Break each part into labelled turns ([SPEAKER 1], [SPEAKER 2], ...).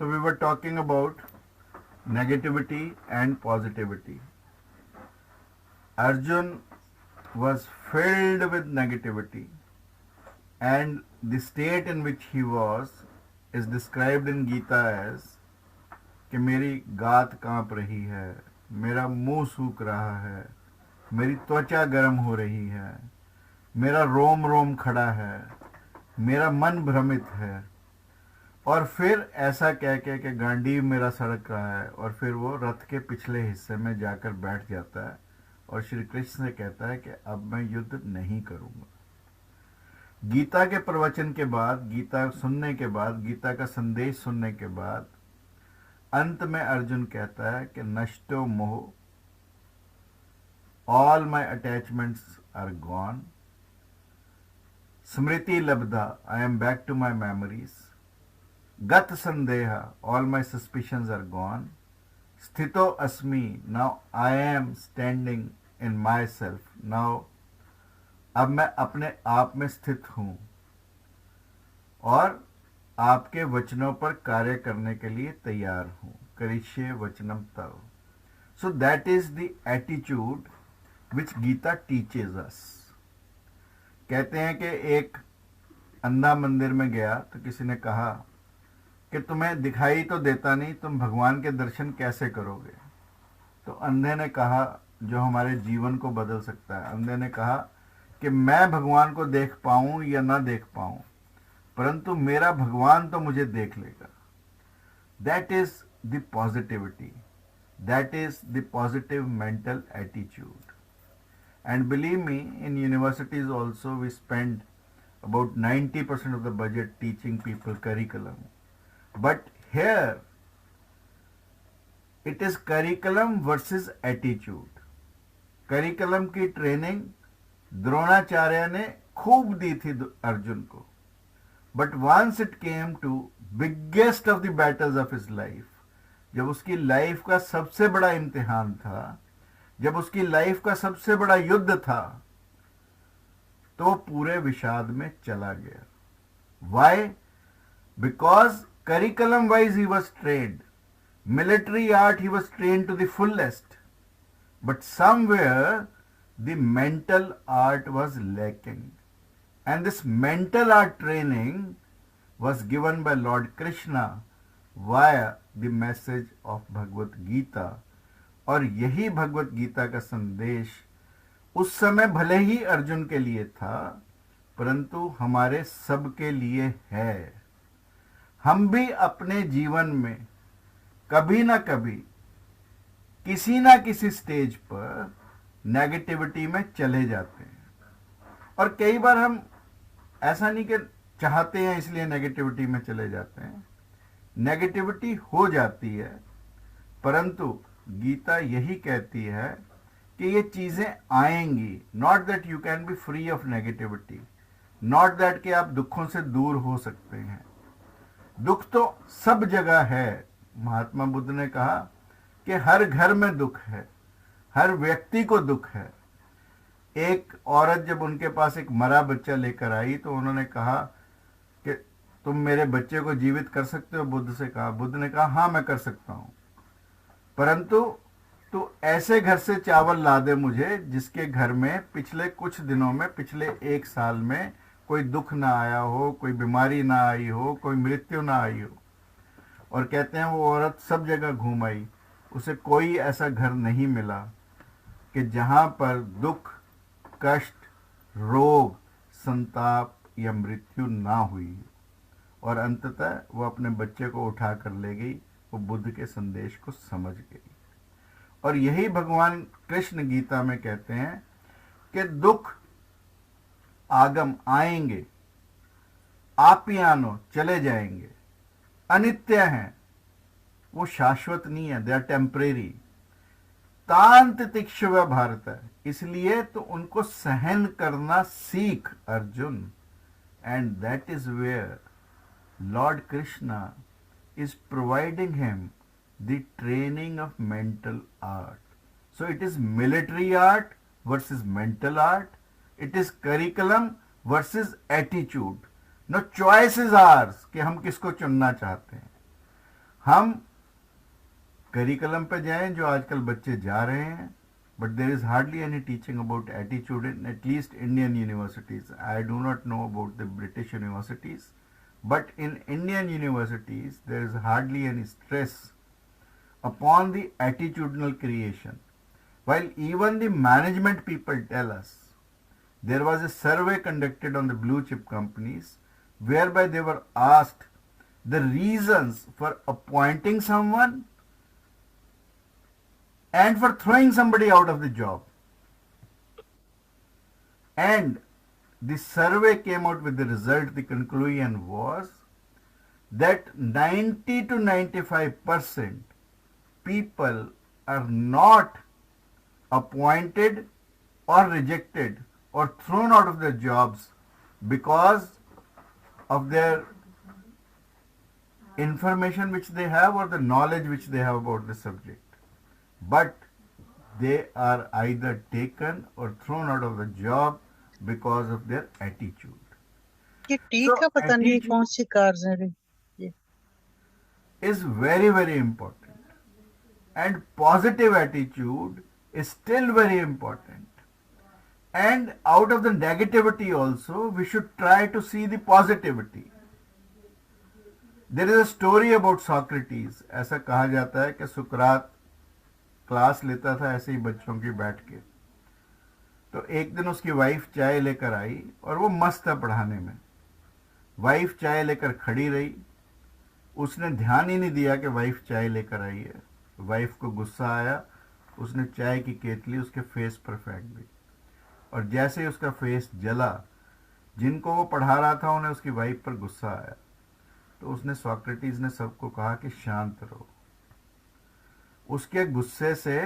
[SPEAKER 1] So we were talking about negativity and positivity. Arjun was filled with negativity, and the state in which he was is described in Gita as कि मेरी गात कांप रही है, मेरा मुंह सूख रहा है, मेरी त्वचा गर्म हो रही है, मेरा रोम रोम खड़ा है, मेरा मन भ्रमित है। और फिर ऐसा कह के कि गांडीव मेरा सड़क रहा है, और फिर वो रथ के पिछले हिस्से में जाकर बैठ जाता है और श्री कृष्ण से कहता है कि अब मैं युद्ध नहीं करूंगा। गीता के प्रवचन के बाद, गीता सुनने के बाद, गीता का संदेश सुनने के बाद अंत में अर्जुन कहता है कि नष्टो मोह, all my attachments are gone, स्मृति लब्धा, I am back to my memories, गत संदेहा, all my suspicions are gone, स्थितो अस्मि, now I am standing in my self, now अब मैं अपने आप में स्थित हूं और आपके वचनों पर कार्य करने के लिए तैयार हूं। करिष्ये वचनम तव। So that is the attitude which Gita teaches us. कहते हैं कि एक अंधा मंदिर में गया तो किसी ने कहा कि तुम्हें दिखाई तो देता नहीं, तुम भगवान के दर्शन कैसे करोगे? तो अंधे ने कहा, जो हमारे जीवन को बदल सकता है, अंधे ने कहा कि मैं भगवान को देख पाऊं या ना देख पाऊं, परंतु मेरा भगवान तो मुझे देख लेगा। That is the positivity, that is the positive mental attitude. And believe me, in universities also we spend about 90% of the budget teaching people curriculum. But here it is curriculum versus attitude. Curriculum की training Dronacharya ने खूब दी थी अर्जुन को, but once it came to biggest of the battles of his life, जब उसकी life का सबसे बड़ा इम्तिहान था, जब उसकी लाइफ का सबसे बड़ा युद्ध था, तो पूरे विषाद में चला गया। Why? Because curriculum wise he was trained, military art he was trained to the fullest, but somewhere the mental art was lacking, and this mental art training was given by Lord Krishna via the message of Bhagavad Gita. और यही भगवत गीता का संदेश उस समय भले ही अर्जुन के लिए था, परंतु हमारे सबके लिए है। हम भी अपने जीवन में कभी ना कभी किसी ना किसी स्टेज पर नेगेटिविटी में चले जाते हैं, और कई बार हम ऐसा नहीं कि चाहते हैं इसलिए नेगेटिविटी में चले जाते हैं, नेगेटिविटी हो जाती है, परंतु गीता यही कहती है कि ये चीजें आएंगी। Not that you can be free of negativity, not that कि आप दुखों से दूर हो सकते हैं। दुख तो सब जगह है। महात्मा बुद्ध ने कहा कि हर घर में दुख है, हर व्यक्ति को दुख है। एक औरत जब उनके पास एक मरा बच्चा लेकर आई तो उन्होंने कहा कि तुम मेरे बच्चे को जीवित कर सकते हो? बुद्ध से कहा। बुद्ध ने कहा, हाँ मैं कर सकता हूं, परंतु तू ऐसे घर से चावल ला दे मुझे जिसके घर में पिछले कुछ दिनों में, पिछले 1 साल में कोई दुख ना आया हो, कोई बीमारी ना आई हो, कोई मृत्यु ना आई हो। और कहते हैं वो औरत सब जगह घूम आई, उसे कोई ऐसा घर नहीं मिला कि जहां पर दुख, कष्ट, रोग, संताप या मृत्यु ना हुई। और अंततः वो अपने बच्चे को उठा कर ले गई, वो बुद्ध के संदेश को समझ गई। और यही भगवान कृष्ण गीता में कहते हैं कि दुख आगम आएंगे, आपियानो चले जाएंगे, अनित्य हैं, वो शाश्वत नहीं है, दे आर टेम्परेरी। तांत तिक्षव भारत है, इसलिए तो उनको सहन करना सीख Arjun. And that is where lord Krishna is providing him the training of mental art. So it is military art versus mental art. It is curriculum versus attitude. Now choice is ours कि हम किसको चुनना चाहते हैं. हम करिकुलम पे जाएं जो आजकल बच्चे जा रहे हैं, but there is hardly any teaching about attitude in at least Indian universities. I do not know about the British universities, but in Indian universities there is hardly any stress upon the attitudinal creation. While even the management people tell us, there was a survey conducted on the blue chip companies whereby they were asked the reasons for appointing someone and for throwing somebody out of the job. And the survey came out with the result. The conclusion was that 90 to 95% people are not appointed or rejected or thrown out of their jobs because of their information which they have or the knowledge which they have about the subject, but they are either taken or thrown out of the job because of their attitude.
[SPEAKER 2] ये T
[SPEAKER 1] So
[SPEAKER 2] का पता नहीं
[SPEAKER 1] attitude
[SPEAKER 2] कौन C cars है ये.
[SPEAKER 1] is very, very important, and positive attitude is still very important. And out of the negativity also we should try to see the positivity. There is a story about Socrates. ऐसा कहा जाता है कि सुकरात class लेता था ऐसे ही बच्चों की बैठ के. तो एक दिन उसकी वाइफ चाय लेकर आई और वो मस्त था पढ़ाने में. वाइफ चाय लेकर खड़ी रही, उसने ध्यान ही नहीं दिया कि वाइफ चाय लेकर आई है. वाइफ को गुस्सा आया, उसने चाय की केतली उसके फेस पर फेंक दी, और जैसे ही उसका फेस जला, जिनको वो पढ़ा रहा था उन्हें उसकी वाइफ पर गुस्सा आया. तो उसने सॉक्रेटिस ने सबको कहा कि शांत रहो. उसके गुस्से से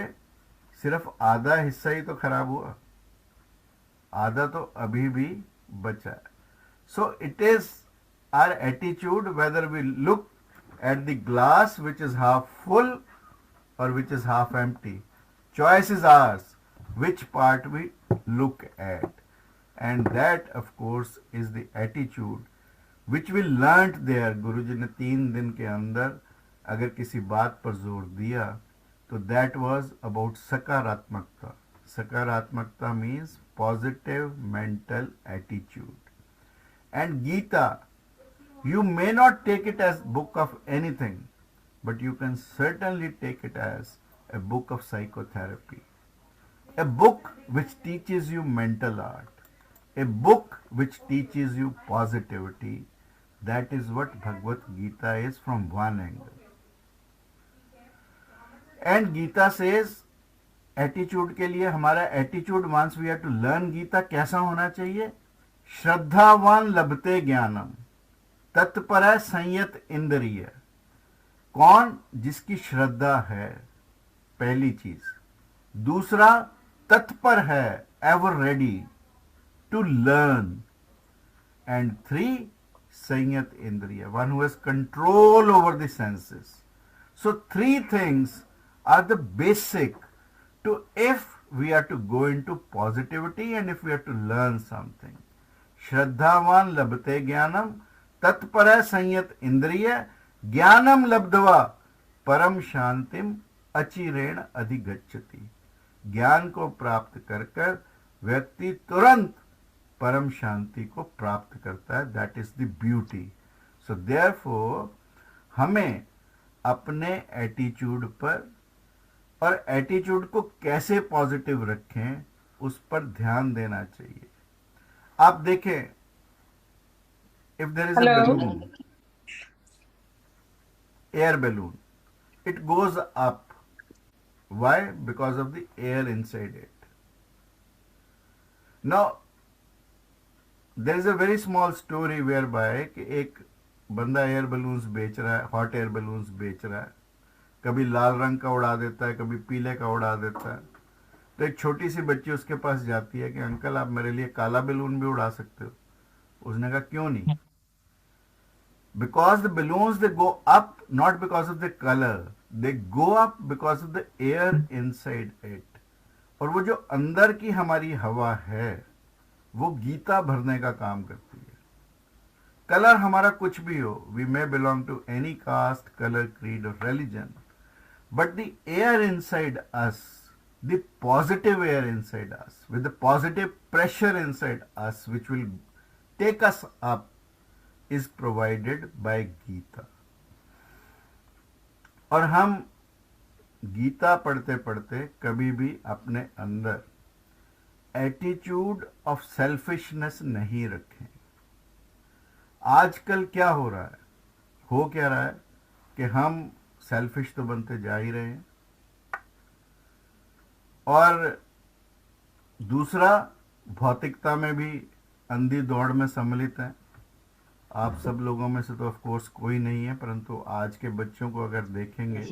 [SPEAKER 1] सिर्फ आधा हिस्सा ही तो खराब हुआ, आधा तो अभी भी बचा है. So it is our attitude whether we look at the glass which is half full or which is half empty. Choice is ours which part we look at, and that of course is the attitude which we learnt there. गुरुजी ने 3 दिन के अंदर अगर किसी बात पर जोर दिया तो that was about सकारात्मकता. सकारात्मकता means positive mental attitude. And Gita, you may not take it as book of anything, but you can certainly take it as a book of psychotherapy, a book which teaches you mental art, a book which teaches you positivity. That is what Bhagavad Gita is from one angle. And Gita says attitude के लिए हमारा attitude once we have to learn Gita कैसा होना चाहिए. श्रद्धावान लभते ज्ञानम, तत्पर संयत इंद्रिय. कौन? जिसकी श्रद्धा है, पहली चीज. दूसरा, तत्पर है, ever ready to learn. And 3, संयत इंद्रिय, one who has control over the senses. So 3 things are the basic to if we are to go into positivity and if we are to learn something. श्रद्धावान लभते ज्ञानम, तत्पर संयत इंद्रिय, ज्ञानम लब्धवा परम शांतिम अचिरेण अधिगच्छति. ज्ञान को प्राप्त कर कर व्यक्ति तुरंत परम शांति को प्राप्त करता है. That is the beauty. So therefore हमें अपने एटीट्यूड पर और एटीट्यूड को कैसे पॉजिटिव रखें उस पर ध्यान देना चाहिए. आप देखें, if there is a balloon, air balloon, it goes up. Why? Because of the air inside it. Now there is a very small story whereby कि एक बंदा एयर बलून्स बेच रहा है, हॉट एयर बलून्स बेच रहा है. कभी लाल रंग का उड़ा देता है, कभी पीले का उड़ा देता है. तो एक छोटी सी बच्ची उसके पास जाती है कि अंकल आप मेरे लिए काला बैलून भी उड़ा सकते हो. उसने कहा क्यों नहीं. Because the balloons they go up not because of the color, they go up because of the air inside it. और वो जो अंदर की हमारी हवा है वो गीता भरने का काम करती है. कलर हमारा कुछ भी हो, we may belong to any caste, colour, creed और religion, but the air inside us, the positive air inside us, with the positive pressure inside us, which will take us up, is provided by Gita. और हम गीता पढ़ते पढ़ते कभी भी अपने अंदर attitude of selfishness नहीं रखें। आजकल क्या हो रहा है, हो क्या रहा है कि हम सेल्फिश तो बनते जा ही रहे हैं, और दूसरा भौतिकता में भी अंधी दौड़ में सम्मिलित है। आप सब लोगों में से तो ऑफ कोर्स कोई नहीं है, परंतु आज के बच्चों को अगर देखेंगे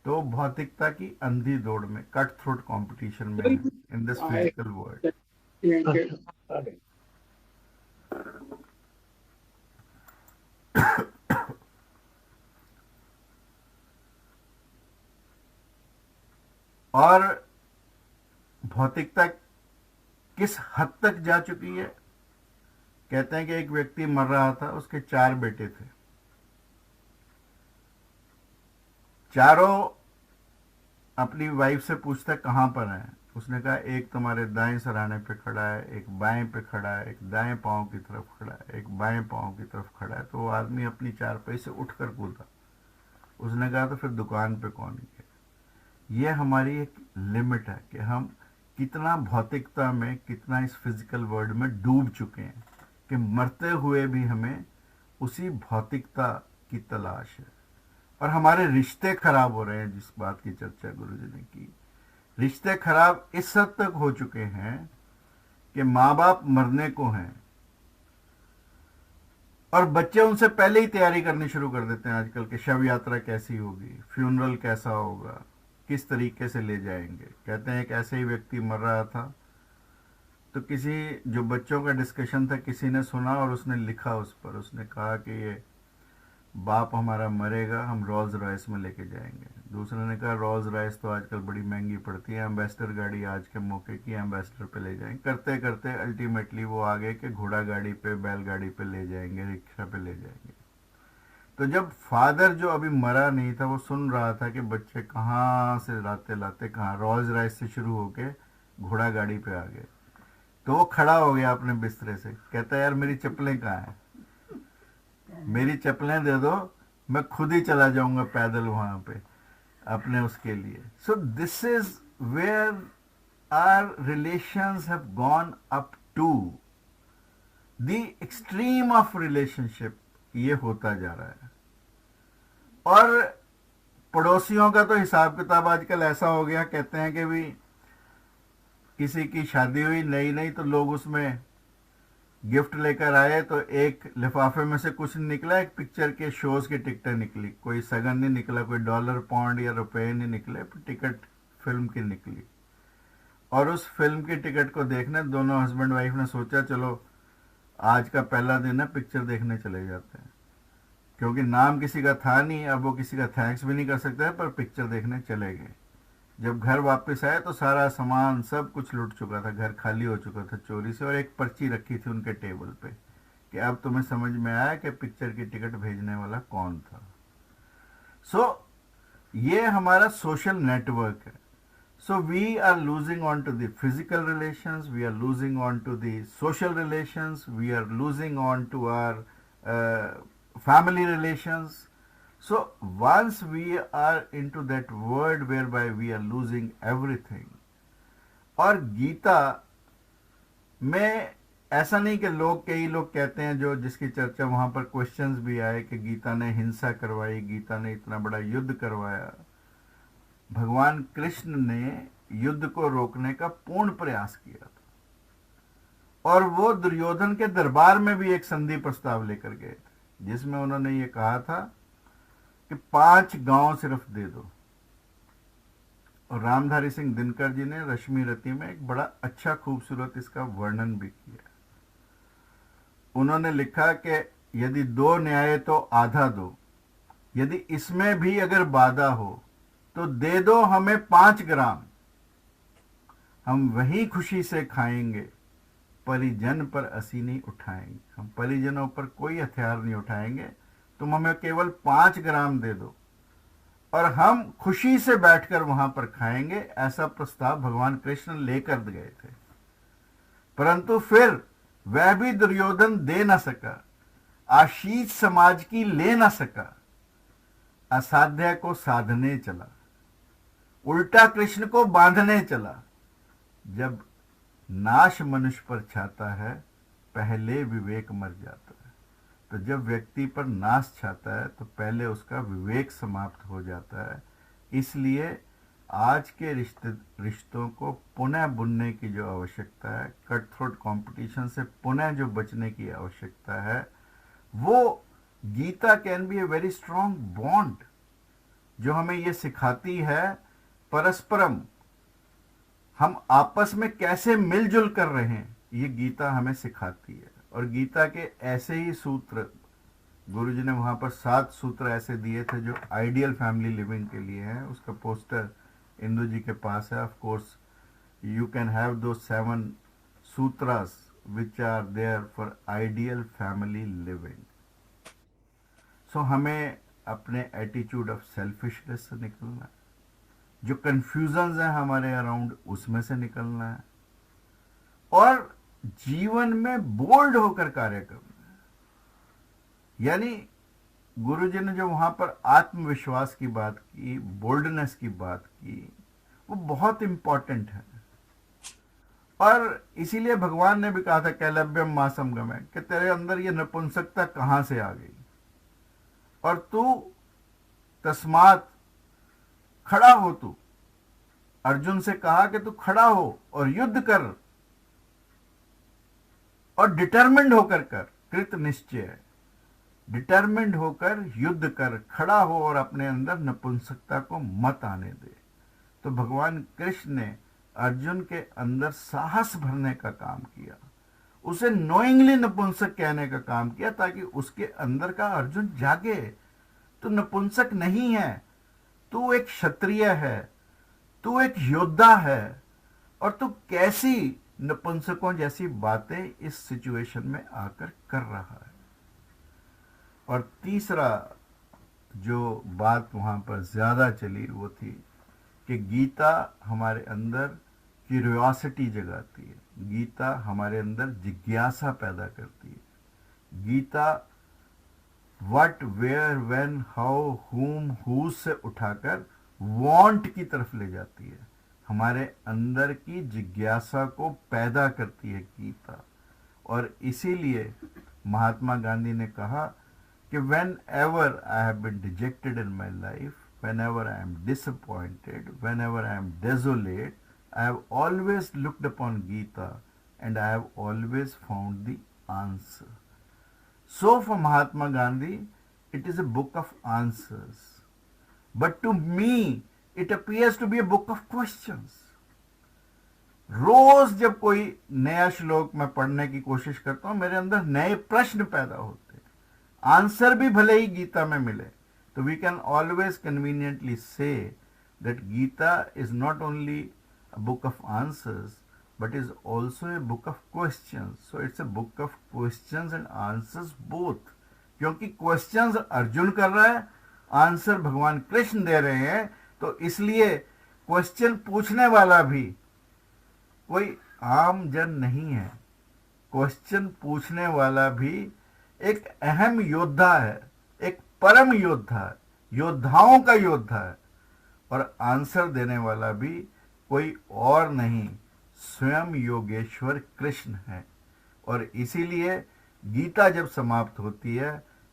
[SPEAKER 1] तो भौतिकता की अंधी दौड़ में, कट थ्रोट कंपटीशन में है इन दिस फिजिकल वर्ल्ड। और भौतिकता किस हद तक जा चुकी है, कहते हैं कि एक व्यक्ति मर रहा था, उसके 4 बेटे थे, चारों अपनी वाइफ से पूछते कहां पर हैं। उसने कहा एक तुम्हारे दाएं सराहने पे खड़ा है, एक बाएं पे खड़ा है, एक दाएं पांव की तरफ खड़ा है, एक बाएं पांव की तरफ खड़ा है। तो वो आदमी अपनी चारपाई से उठकर कूदा। उसने कहा तो फिर दुकान पे कौन गया। ये हमारी एक लिमिट है कि हम कितना भौतिकता में, कितना इस फिजिकल वर्ल्ड में डूब चुके हैं कि मरते हुए भी हमें उसी भौतिकता की तलाश है। और हमारे रिश्ते खराब हो रहे हैं, जिस बात की चर्चा गुरुजी ने की। रिश्ते खराब इस हद तक हो चुके हैं कि माँ बाप मरने को हैं और बच्चे उनसे पहले ही तैयारी करनी शुरू कर देते हैं आजकल के, शव यात्रा कैसी होगी, फ्यूनरल कैसा होगा, किस तरीके से ले जाएंगे। कहते हैं एक ऐसे ही व्यक्ति मर रहा था, तो किसी जो बच्चों का डिस्कशन था, किसी ने सुना और उसने लिखा उस पर, उसने कहा कि ये बाप हमारा मरेगा, हम रोल्स रॉयस में लेके जाएंगे। दूसरे ने कहा रोल्स रॉयस तो आजकल बड़ी महंगी पड़ती है, एम्बेसडर गाड़ी आज के मौके की, एम्बेसडर पे ले जाएंगे। करते करते अल्टीमेटली वो आगे के घोड़ा गाड़ी पे, बैलगाड़ी पे ले जाएंगे, रिक्शा पे ले जाएंगे। तो जब फादर जो अभी मरा नहीं था वो सुन रहा था कि बच्चे कहाँ से लाते लाते कहाँ, रोल्स रॉयस से शुरू होके घोड़ा गाड़ी पे आ गए, तो वो खड़ा हो गया अपने बिस्तरे से, कहता है यार मेरी चप्पलें कहाँ हैं, मेरी चप्पलें दे दो, मैं खुद ही चला जाऊंगा पैदल वहां पे अपने उसके लिए। So this is where our relations have gone up to, the extreme of relationship ये होता जा रहा है। और पड़ोसियों का तो हिसाब किताब आजकल ऐसा हो गया, कहते हैं कि भी किसी की शादी हुई नई नई तो लोग उसमें गिफ्ट लेकर आए, तो एक लिफाफे में से कुछ निकला, एक पिक्चर के शोज की टिकटें निकली, कोई सगन नहीं निकला, कोई डॉलर पाउंड या रुपए नहीं निकले, टिकट फिल्म की निकली। और उस फिल्म की टिकट को देखने दोनों हस्बैंड वाइफ ने सोचा चलो आज का पहला दिन है, पिक्चर देखने चले जाते हैं। क्योंकि नाम किसी का था नहीं, अब वो किसी का थैंक्स भी नहीं कर सकते हैं, पर पिक्चर देखने चले गए। जब घर वापस आए तो सारा सामान सब कुछ लुट चुका था, घर खाली हो चुका था चोरी से, और एक पर्ची रखी थी उनके टेबल पे कि अब तुम्हें समझ में आया कि पिक्चर की टिकट भेजने वाला कौन था। सो ये हमारा सोशल नेटवर्क है। So we are losing on to the physical relations, we are losing on to the social relations, we are losing on to our family relations. So once we are into that world whereby we are losing everything. और गीता में ऐसा नहीं कि लोग, कई लोग कहते हैं जो जिसकी चर्चा वहां पर क्वेश्चंस भी आए कि गीता ने हिंसा करवाई, गीता ने इतना बड़ा युद्ध करवाया। भगवान कृष्ण ने युद्ध को रोकने का पूर्ण प्रयास किया था, और वो दुर्योधन के दरबार में भी एक संधि प्रस्ताव लेकर गए थे, जिसमें उन्होंने ये कहा था कि 5 गांव सिर्फ दे दो। और रामधारी सिंह दिनकर जी ने रश्मि रति में एक बड़ा अच्छा खूबसूरत इसका वर्णन भी किया। उन्होंने लिखा कि यदि 2 न्याय तो आधा दो, यदि इसमें भी अगर बाधा हो तो दे दो हमें 5 ग्राम, हम वही खुशी से खाएंगे परिजन पर असी नहीं उठाएंगे, हम परिजनों पर कोई हथियार नहीं उठाएंगे, तुम हमें केवल 5 ग्राम दे दो और हम खुशी से बैठकर वहां पर खाएंगे। ऐसा प्रस्ताव भगवान कृष्ण लेकर गए थे, परंतु फिर वह भी दुर्योधन दे न सका, आशीष समाज की ले न सका, असाध्य को साधने चला, उल्टा कृष्ण को बांधने चला। जब नाश मनुष्य पर छाता है, पहले विवेक मर जाता है। तो जब व्यक्ति पर नाश छाता है तो पहले उसका विवेक समाप्त हो जाता है। इसलिए आज के रिश्तों को पुनः बुनने की जो आवश्यकता है, कट थ्रोट कंपटीशन से पुनः जो बचने की आवश्यकता है, वो Gita can be a very strong bond, जो हमें ये सिखाती है परस्परम हम आपस में कैसे मिलजुल कर रहे हैं, ये गीता हमें सिखाती है। और गीता के ऐसे ही सूत्र गुरुजी ने वहां पर 7 सूत्र ऐसे दिए थे जो आइडियल फैमिली लिविंग के लिए हैं। उसका पोस्टर इंदु जी के पास है। Of course you can have दो 7 sutras which are there for ideal family living. सो हमें अपने एटीट्यूड ऑफ सेल्फिशनेस से निकलना है, जो कंफ्यूजन्स हैं हमारे अराउंड उसमें से निकलना है, और जीवन में बोल्ड होकर कार्य करना है। यानी गुरुजी ने जो वहां पर आत्मविश्वास की बात की, बोल्डनेस की बात की, वो बहुत इंपॉर्टेंट है। और इसीलिए भगवान ने भी कहा था कैलव्यम मां समगम है कि तेरे अंदर ये नपुंसकता कहां से आ गई, और तू तस्मात खड़ा हो। तू अर्जुन से कहा कि तू खड़ा हो और युद्ध कर, और डिटरमिंड होकर कर, कृत निश्चय, डिटरमिंड होकर युद्ध कर, खड़ा हो और अपने अंदर नपुंसकता को मत आने दे। तो भगवान कृष्ण ने अर्जुन के अंदर साहस भरने का काम किया, उसे नोइंगली नपुंसक कहने का काम किया, ताकि उसके अंदर का अर्जुन जागे। तू नपुंसक नहीं है, तू एक क्षत्रिय है, तू एक योद्धा है, और तू कैसी नपुंसकों जैसी बातें इस सिचुएशन में आकर कर रहा है। और तीसरा जो बात वहां पर ज्यादा चली वो थी कि गीता हमारे अंदर क्यूरियोसिटी जगाती है, गीता हमारे अंदर जिज्ञासा पैदा करती है। Gita what, where, when, how, whom, who से उठाकर वांट की तरफ ले जाती है, हमारे अंदर की जिज्ञासा को पैदा करती है गीता। और इसीलिए महात्मा गांधी ने कहा कि whenever I have been dejected in my life, whenever I am disappointed, whenever I am desolate, I have always looked upon Gita and I have always found the answer. So for Mahatma Gandhi, it is a book of answers. But to me, it appears to be a book of questions. रोज जब कोई नया श्लोक मैं पढ़ने की कोशिश करता हूं, मेरे अंदर नए प्रश्न पैदा होते हैं। आंसर भी भले ही गीता में मिले, तो we can always conveniently say that Gita is not only a book of answers but is also a book of questions. So it's a book of questions and answers both, क्योंकि questions अर्जुन कर रहा है, answer भगवान कृष्ण दे रहे हैं। तो इसलिए question पूछने वाला भी कोई आम जन नहीं है, क्वेश्चन पूछने वाला भी एक अहम योद्धा है, एक परम योद्धा है, योद्धाओं का योद्धा है। और आंसर देने वाला भी कोई और नहीं, स्वयं योगेश्वर कृष्ण है। और इसीलिए गीता जब समाप्त होती है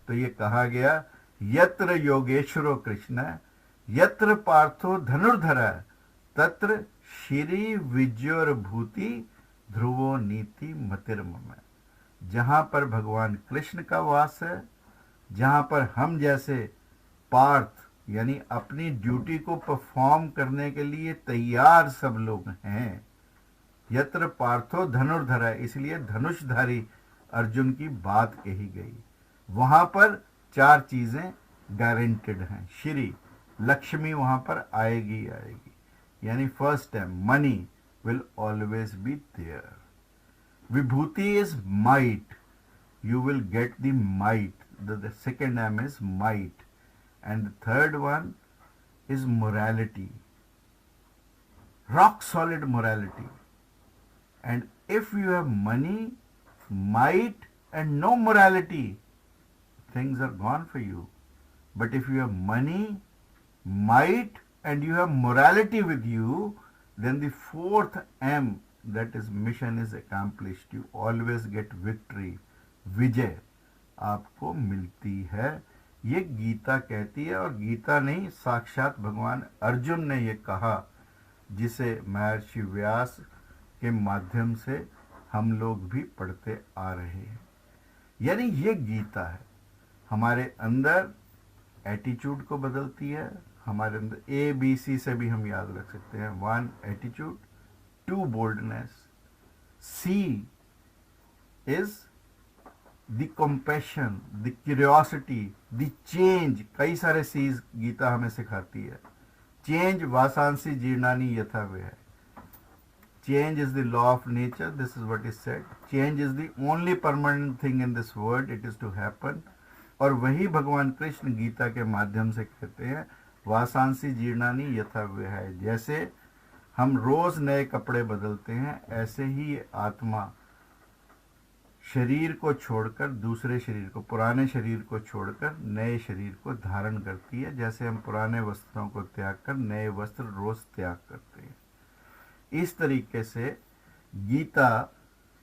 [SPEAKER 1] तो ये कहा गया, यत्र योगेश्वरो कृष्ण यत्र पार्थो धनुर्धर तत्र श्री विजयोर्भूति ध्रुवो नीति मतिर्मम। जहां पर भगवान कृष्ण का वास है, जहां पर हम जैसे पार्थ यानी अपनी ड्यूटी को परफॉर्म करने के लिए तैयार सब लोग हैं, यत्र पार्थो धनुर्धर है, इसलिए धनुषधारी अर्जुन की बात कही गई। वहां पर 4 चीजें गारंटेड हैं। श्री लक्ष्मी वहां पर आएगी आएगी, यानी first time money will always be there. Vibhuti is might. You will get the might. The second M is might. And the third one is morality. Rock solid morality. And if you have money, might, and no morality, things are gone for you. But if you have money, might, and you have morality with you, then the fourth M, that is mission, is accomplished. You always get victory. विजय आपको मिलती है, ये गीता कहती है। और गीता नहीं, साक्षात भगवान अर्जुन ने ये कहा, जिसे महर्षि व्यास के माध्यम से हम लोग भी पढ़ते आ रहे हैं। यानी ये गीता है, हमारे अंदर एटीट्यूड को बदलती है। हमारे अंदर ABC से भी हम याद रख सकते हैं। 1 attitude, 2 boldness, C is the compassion, the curiosity, the change. कई सारे सीज गीता हमें सिखाती है। चेंज वासांसी जीर्णानी यथा वे है। Change is the law of nature. This is what is said. Change is the only permanent thing in this world. It is to happen. और वही भगवान कृष्ण गीता के माध्यम से कहते हैं, वासांसी जीर्णानी यथा विहाय। जैसे हम रोज नए कपड़े बदलते हैं, ऐसे ही ये आत्मा शरीर को छोड़कर दूसरे शरीर को, पुराने शरीर को छोड़कर नए शरीर को धारण करती है। जैसे हम पुराने वस्त्रों को त्याग कर नए वस्त्र रोज त्याग करते हैं, इस तरीके से गीता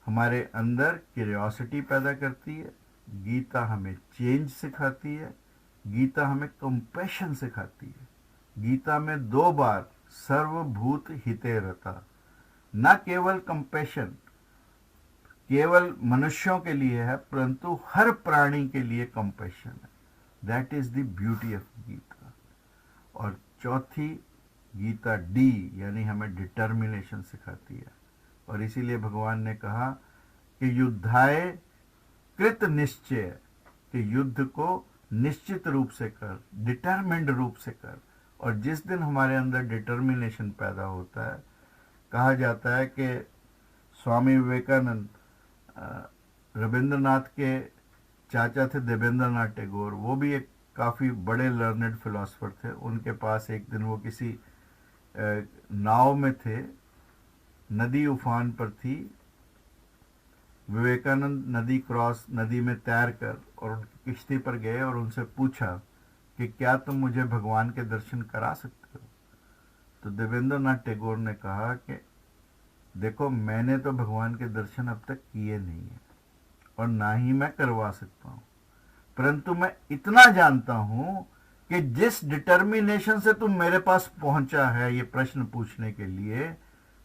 [SPEAKER 1] हमारे अंदर क्यूरियोसिटी पैदा करती है। गीता हमें चेंज सिखाती है। गीता हमें कंपैशन सिखाती है। गीता में 2 बार सर्वभूत हिते रता, न केवल कंपैशन केवल मनुष्यों के लिए है, परंतु हर प्राणी के लिए कंपैशन है। That is the beauty of Gita. और चौथी गीता D, यानी हमें डिटर्मिनेशन सिखाती है। और इसीलिए भगवान ने कहा कि युद्धाय कृत निश्चय, कि युद्ध को निश्चित रूप से कर, डिटरमिन्ड रूप से कर। और जिस दिन हमारे अंदर डिटर्मिनेशन पैदा होता है, कहा जाता है कि स्वामी विवेकानंद रविंद्रनाथ के चाचा थे, देवेंद्रनाथ टैगोर, वो भी एक काफ़ी बड़े लर्नेड फिलोसफर थे। उनके पास एक दिन वो किसी नाव में थे, नदी उफान पर थी। विवेकानंद नदी में तैर कर और उनकी किश्ती पर गए और उनसे पूछा कि क्या तुम मुझे भगवान के दर्शन करा सकते हो? तो देवेंद्रनाथ टैगोर ने कहा कि देखो, मैंने तो भगवान के दर्शन अब तक किए नहीं है और ना ही मैं करवा सकता हूं, परंतु मैं इतना जानता हूं कि जिस डिटर्मिनेशन से तुम मेरे पास पहुंचा है ये प्रश्न पूछने के लिए,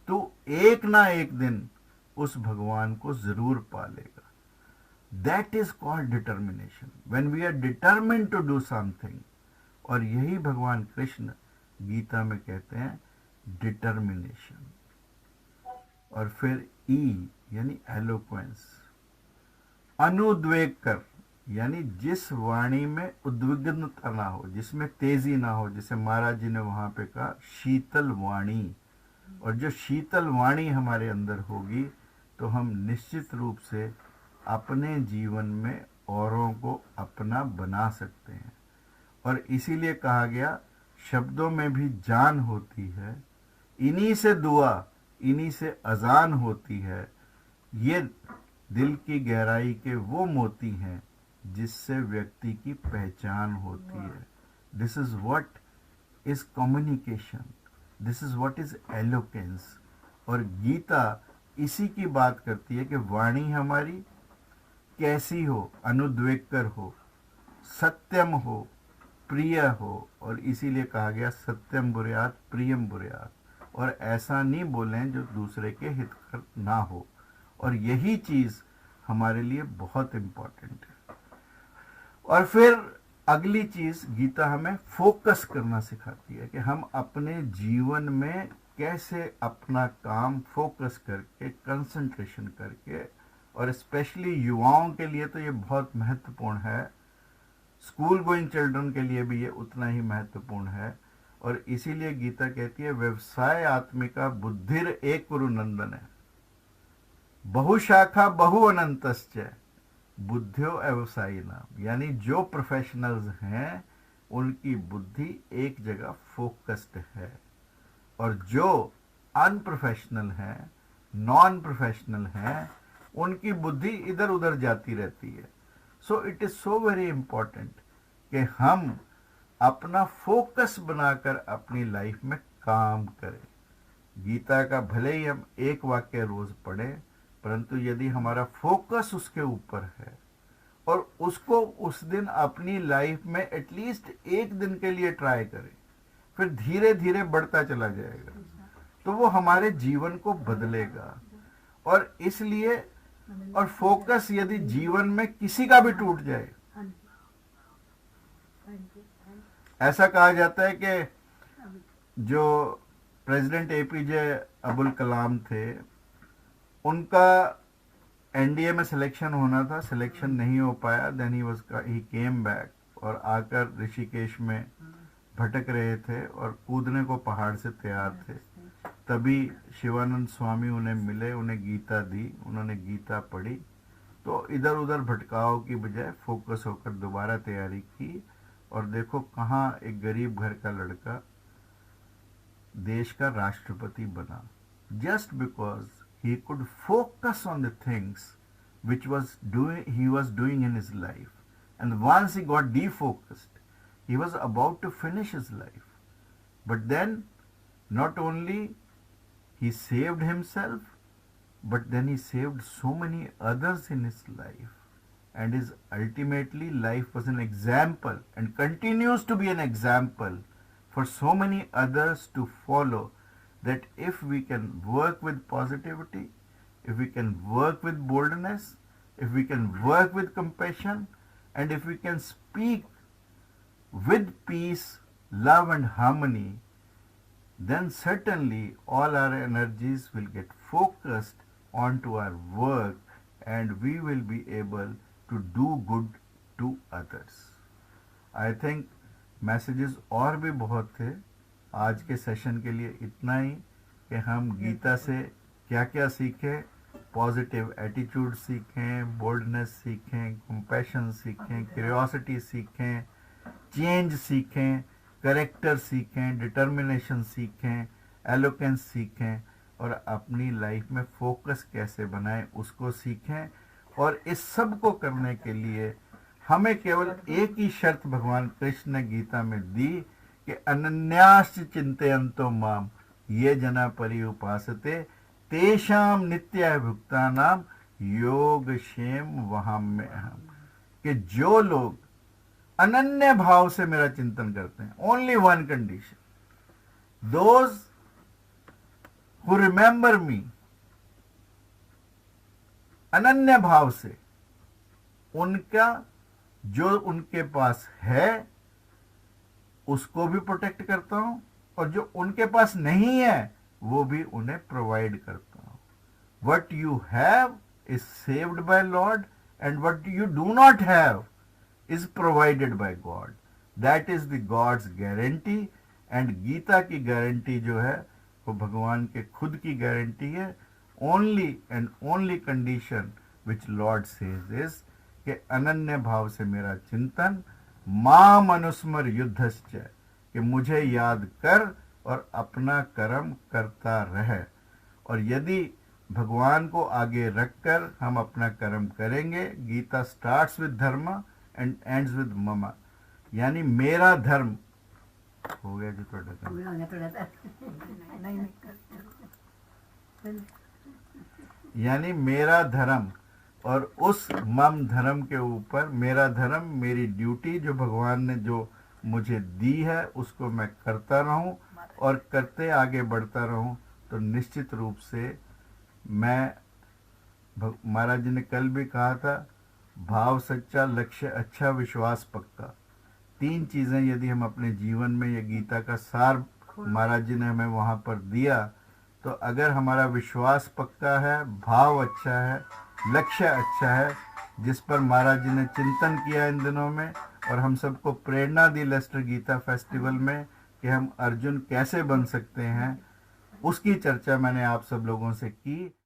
[SPEAKER 1] तो एक ना एक दिन उस भगवान को जरूर पा लेगा। That is called determination, when we are determined to do something. और यही भगवान कृष्ण गीता में कहते हैं, डिटर्मिनेशन। और फिर ई यानी एलोक्वेंस, अनुद्वेग कर, यानी जिस वाणी में उद्विग्नता ना हो, जिसमें तेजी ना हो, जैसे महाराज जी ने वहां पे कहा शीतल वाणी। और जो शीतल वाणी हमारे अंदर होगी तो हम निश्चित रूप से अपने जीवन में औरों को अपना बना सकते हैं। और इसीलिए कहा गया, शब्दों में भी जान होती है, इन्हीं से दुआ, इन्हीं से अजान होती है। ये दिल की गहराई के वो मोती हैं जिससे व्यक्ति की पहचान होती है। This is what is communication, this is what is eloquence. और गीता इसी की बात करती है कि वाणी हमारी कैसी हो, अनुद्वेगकर हो, सत्यम हो, प्रिय हो। और इसीलिए कहा गया सत्यम बुर्यात प्रियम बुर्यात। और ऐसा नहीं बोलें जो दूसरे के हितकर ना हो। और यही चीज हमारे लिए बहुत इंपॉर्टेंट है। और फिर अगली चीज, गीता हमें फोकस करना सिखाती है कि हम अपने जीवन में कैसे अपना काम फोकस करके, कंसंट्रेशन करके, और स्पेशली युवाओं के लिए तो ये बहुत महत्वपूर्ण है, स्कूल गोइंग चिल्ड्रन के लिए भी ये उतना ही महत्वपूर्ण है। और इसीलिए गीता कहती है, व्यवसाय आत्मिका बुद्धिर एक कुरु नंदन है। बहुशाखा बहु अनंतश्च बुद्धियो व्यवसायिनाम, यानी जो प्रोफेशनल्स हैं उनकी बुद्धि एक जगह फोकस्ड है, और जो अनप्रोफेशनल हैं, नॉन प्रोफेशनल हैं, उनकी बुद्धि इधर उधर जाती रहती है। So it is so very important कि हम अपना फोकस बनाकर अपनी लाइफ में काम करें। गीता का भले ही हम एक वाक्य रोज पढ़ें, परंतु यदि हमारा फोकस उसके ऊपर है और उसको उस दिन अपनी लाइफ में एटलीस्ट एक दिन के लिए ट्राई करें, फिर धीरे धीरे बढ़ता चला जाएगा, तो वो हमारे जीवन को बदलेगा। और इसलिए, और फोकस यदि जीवन में किसी का भी टूट जाए, ऐसा कहा जाता है कि जो प्रेसिडेंट एपीजे अब्दुल कलाम थे, उनका एनडीए में सिलेक्शन होना था, सिलेक्शन नहीं हो पाया। देन ही केम बैक, और आकर ऋषिकेश में भटक रहे थे और कूदने को पहाड़ से तैयार थे। तभी शिवानंद स्वामी उन्हें मिले, उन्हें गीता दी, उन्होंने गीता पढ़ी, तो इधर उधर भटकाव की बजाय फोकस होकर दोबारा तैयारी की, और देखो कहाँ एक गरीब घर का लड़का देश का राष्ट्रपति बना, just because he could focus on the things which he was doing in his life. And once he got defocused, he was about to finish his life. But then, not only he saved himself, but then he saved so many others in his life. And his ultimately life was an example and continues to be an example for so many others to follow, that if we can work with positivity, if we can work with boldness, if we can work with compassion, and if we can speak with peace, love and harmony, then certainly all our energies will get focused onto our work, and we will be able to do good to others. I think messages और भी बहुत थे। आज के session के लिए इतना ही कि हम गीता से क्या क्या सीखें, पॉजिटिव एटीट्यूड सीखें, बोल्डनेस सीखें, कंपैशन सीखें, क्यूरियोसिटी सीखें, चेंज सीखें, करेक्टर सीखें, डिटर्मिनेशन सीखें, एलोकेंस सीखें, और अपनी लाइफ में फोकस कैसे बनाएं उसको सीखें। और इस सब को करने के लिए हमें केवल एक ही शर्त भगवान कृष्ण ने गीता में दी कि अनन्याश्च चिंतयन्तो माम ये जना पर्युपासते तेषाम नित्याभियुक्तानाम योगक्षेम वहाम्य अहम्, कि जो लोग अनन्य भाव से मेरा चिंतन करते हैं, only one condition, those who remember मी, अनन्य भाव से, उनका जो उनके पास है उसको भी प्रोटेक्ट करता हूं, और जो उनके पास नहीं है वो भी उन्हें प्रोवाइड करता हूं। What you have is saved by lord, and what you do not have is provided by God. That is the God's guarantee. And Gita की गारंटी जो है वो भगवान के खुद की गारंटी है। Only and only condition which lord says is कि अनन्य भाव से मेरा चिंतन, माम अनुस्मर युद्धश्च, कि मुझे याद कर और अपना कर्म करता रहे। और यदि भगवान को आगे रखकर हम अपना कर्म करेंगे, गीता स्टार्ट्स विद धर्म एंड एंड्स विद मम, यानी मेरा धर्म हो गया जी थोड़ा, यानी मेरा धर्म, और उस मम धर्म के ऊपर मेरा धर्म, मेरी ड्यूटी जो भगवान ने जो मुझे दी है उसको मैं करता रहूं और करते आगे बढ़ता रहूं, तो निश्चित रूप से मैं, महाराज जी ने कल भी कहा था, भाव सच्चा, लक्ष्य अच्छा, विश्वास पक्का। तीन चीजें यदि हम अपने जीवन में, ये गीता का सार महाराज जी ने हमें वहां पर दिया, तो अगर हमारा विश्वास पक्का है, भाव अच्छा है, लक्ष्य अच्छा है, जिस पर महाराज जी ने चिंतन किया इन दिनों में, और हम सबको प्रेरणा दी लेस्टर गीता फेस्टिवल में कि हम अर्जुन कैसे बन सकते हैं, उसकी चर्चा मैंने आप सब लोगों से की।